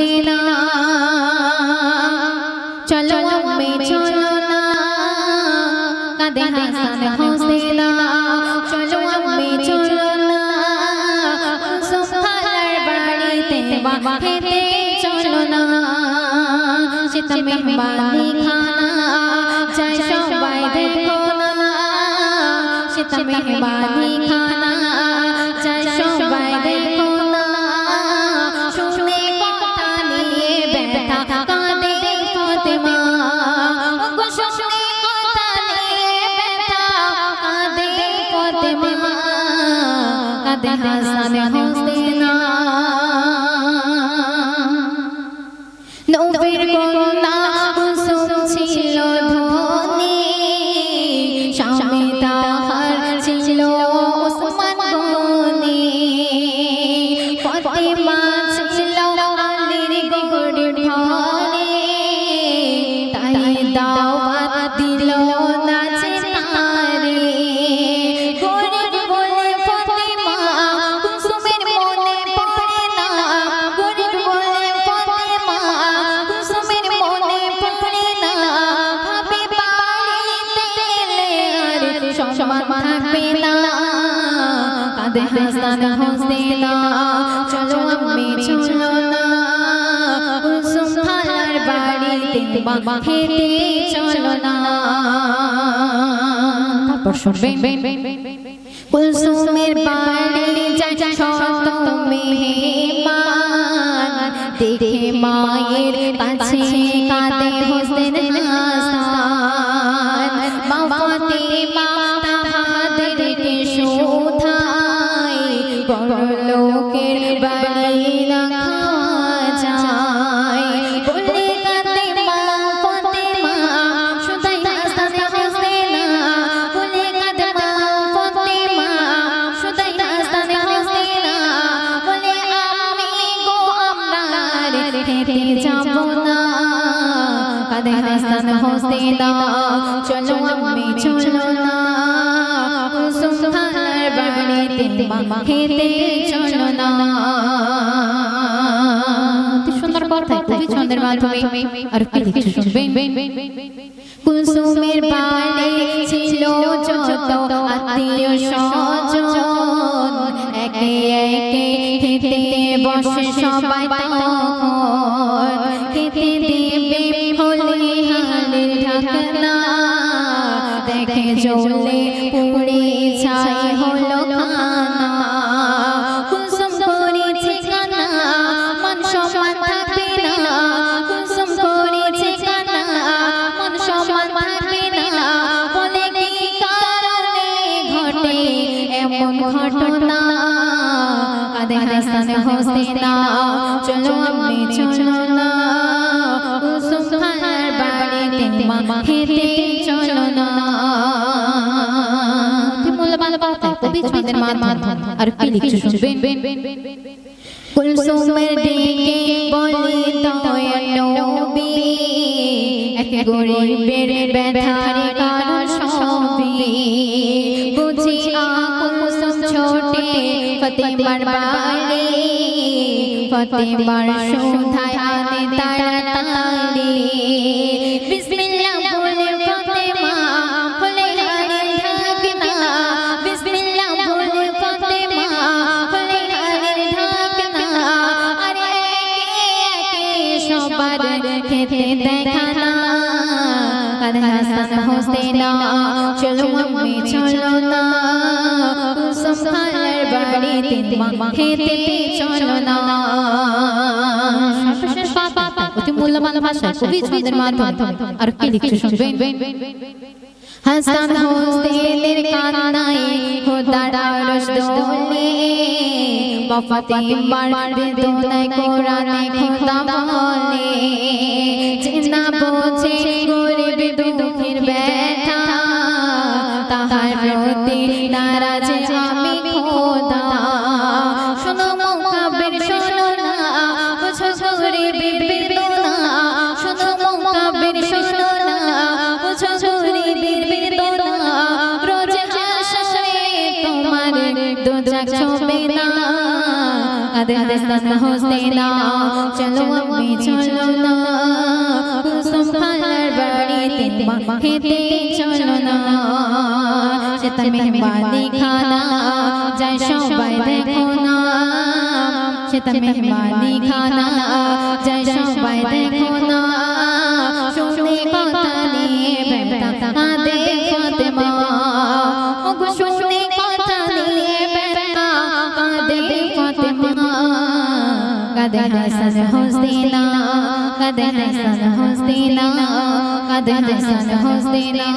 হোসেনা চলো আম্মে চলো না কাঁদে হাসান হোসেনা চলো আম্মে চলো না সুফালার বাড়িতে হেঁটে চলো না সেটা মেহমানি খানা চাই সবাই দেখো না সেটা মেহমানি খানা চাই সবাই দেখো না শুনে কথা নিয়ে ব্যথা কাঁদে ফাতেমা শুনে কথা নিয়ে ব্যথা কাঁদে ফাতেমা কাঁদে হাসান হোসেনা নবীর কন্যা কুসুম ছিল ধনী স্বামী তাহার ছিল ওসমান গনি ফাতেমা ছিল আলীর গরিব ঘরে তাই দাওয়াত দিল না তারে গরিব বলে ফাতেমা কুসুমের মনে পড়ে না গরিব বলে ফাতেমা কুসুমের মনে পড়ে না ভাবে বাড়িতে এলে আর সম্মান থাকবে না কাঁদে হাসান হোসেনা চলো আম্মে চলো না কুসুম খালার বাড়িতে হেঁটে চলো না তারপর শুনবেন কুলসুমের বাড়ি যায় শত মেহমান দেখে মায়ের কাছে কাঁদে হোসেন হাসান মা ফাতেমা তাহাদেরকে শোধায় বড় লোকের বাড়ি না খাওয়া যায় বলে কাঁদে মা ফাতেমা শুধাই হাসান হোসেনা বলে কাঁদে মা ফাতেমা শুধাই হাসান হোসেনা বলে আমি গো আপনার হেঁটে যাব না কাঁদে হাসান হোসেনা চলো আম্মে চলো না কুসুম খালার বাড়িতে হেঁটে চলো না সুন্দর কথা কবি ছন্দের মাধ্যমে আর কি লিখছে শুনবেন কুলসুমের বাড়ি ছিল যত আত্মীয় স্বজন একে একে খেতে বসে সবাই তখন খেতে দেবে হলে হালের ঢাকনা দেখে জ্বলে পুড়ে ছাই হলো খানা কুসুম করেছে কানা মান সম্মান থাকবে না কুসুম করেছে কানা মান সম্মান থাকবে না বলে কি কারণে ঘটে এমন ঘটনা কাঁদে হাসান হোসেনা চলো আম্মে চলো না কুসুম খালার বাড়িতে হেঁটে চলো না মূল্যবান কথা কবি ছন্দের মাধ্যমে আর কি লিখছে শুনবেন কুলসুমের ডেকে বলে দয়াল নবী এক গরিবের ব্যথার কারণ সবই বুঝি কুলসুম ছোটে ফাতেমার বাড়ি ফাতেমার শোধায় আনে তাড়াতাড়ি বিসমিল্লাহ বলে ফাতেমা বলে হাড়ি ঢাকনা বিসমিল্লাহ বলে ফাতেমা বলে হাড়ি ঢাকনা আরে একে সবার খেতে দেখানা কাঁদে হাসান হোসেনা চলো আম্মে চলো না কুসুম খালার বাড়িতে হেঁটে চলো না সর্বশেষ কথা অতি মূল্যবান ভাষা কবি ছন্দের মাধ্যমে আর কি লিখছে শুনবেন হাসান হোসেনের কান্নায় খোদার আরশ দোলে মা ফাতেমার বেদনায় কোরআনে খোদা বলে যে না বোঝে গরিব দুঃখের ব্যথা তাহার প্রতি নারাজ আমি খোদা শোনো মুকাব্বির শোনো না বুঝো গরিবের বেদনা শোনো মুকাব্বির শোনো না বুঝো গরিবের বেদনা রোজ হাসরে তোমার দোজাখ ছবে না কাঁদে হাসান হোসেনা চলো হেতে চলো না সেটা মেহমানি খানা যায় সবাই দেখো না সেটা মেহমানি খানা যায় সবাই দেখো না শুনে কথা নিয়ে বেটা কাঁদে ফাতেমা ওগো শুনে কথা নিয়ে বেটা কাঁদে ফাতেমা কাঁদে হাসান হোসেনা কাঁদে হাসান হোসেনা কাঁদে হাসান হোসেনা